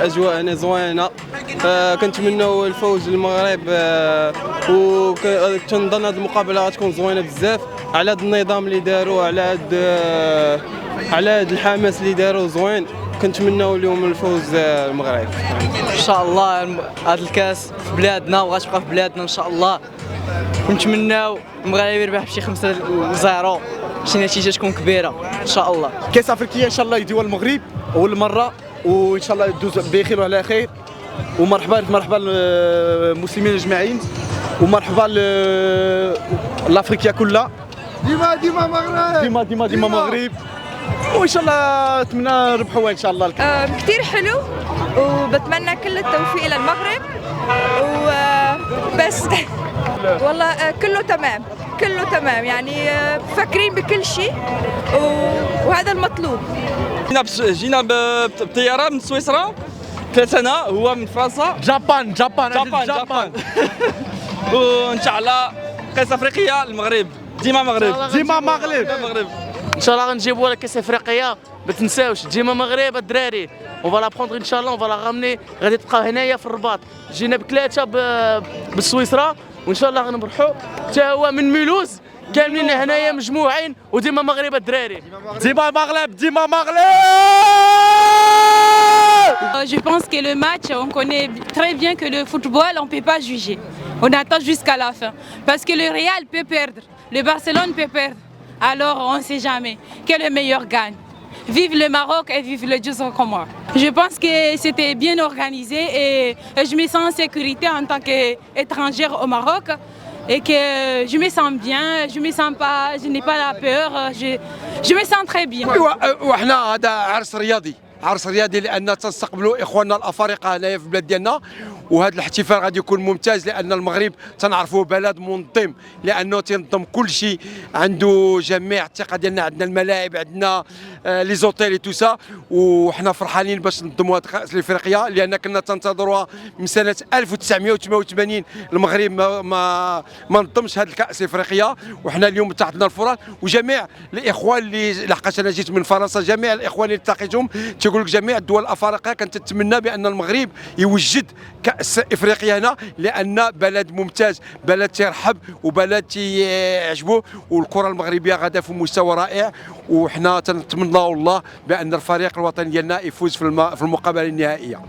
الاجواء هنا زوينه. كنتمناو الفوز للمغرب، وكنظن هذه المقابله غتكون زوينه بزاف على هذا النظام اللي داروا، على هذا الحماس اللي داروا زوين. كنتمناو اليوم الفوز المغرب ان شاء الله. هذا الكاس في بلادنا وغتبقى في بلادنا ان شاء الله، ونتمناو المغرب يربح بشي 5-0، شي نتيجه تكون كبيره ان شاء الله. كاس افريقيا ان شاء الله يديوها المغرب اول مره، وان شاء الله يدوز بخير وعلى خير. ومرحبا المسلمين اجمعين، ومرحبا لافريقيا كلها. ديما مغرب، ديما مغرب، وان شاء الله نتمنى نربحوها ان شاء الله. كثير حلو، وبتمنى كل التوفيق للمغرب وبس. والله كله تمام يعني، فاكرين بكل شيء وهذا المطلوب. جينا بطياره من سويسرا 3 سنة، هو من فرنسا. جابان وان شاء الله كاس افريقيا المغرب، ديما مغرب. ان شاء الله غنجيبوا كاس افريقيا، ما تنساوش ديما مغرب الدراري. اون فالا بروندر ان شاء الله، اون فالا غامني، غادي تبقاو هنايا في الرباط. جينا ب3 بالسويسرا، وان شاء الله غنبرحوا حتى هو من ميلوز كاملين هنايا مجموعين، وديما مغرب الدراري. ديما مغرب. Je pense que le match, on connaît très bien que le football, on ne peut pas juger. On attend jusqu'à la fin. Parce que le Real peut perdre, le Barcelone peut perdre. Alors on ne sait jamais. Que le meilleur gagne. Vive le Maroc et vive le Jeux Comores. Je pense que c'était bien organisé et je me sens en sécurité en tant qu'étrangère au Maroc. Et que je me sens bien, je n'ai pas la peur, je me sens très bien. وحنا هذا عرس رياضي لان تنستقبلوا اخواننا الافارقه هنايا في البلاد ديالنا، وهذا الاحتفال غادي يكون ممتاز لان المغرب تنعرفوه بلد منظم، لانه تنظم كل شيء، عنده جميع الثقه ديالنا، عندنا الملاعب، عندنا لي زوتيل تو سا، وحنا فرحانين باش نظموا هذه الكاس الافريقيه لان كنا تنتظروها من سنه 1988. المغرب ما نظمش هذه الكاس الافريقيه، وحنا اليوم تحتنا الفرص. وجميع الاخوان اللي لحقاش انا جيت من فرنسا، جميع الاخوان اللي التقيتهم تيقول لك جميع الدول الافارقه كانت تتمنى بان المغرب يوجد كاس افريقيا هنا، لان بلد ممتاز، بلد تيرحب وبلد تيعجبه، والكره المغربيه غادا في مستوى رائع. وحنا تنتمنى الله بان الفريق الوطني ديالنا يفوز في المقابله النهائيه.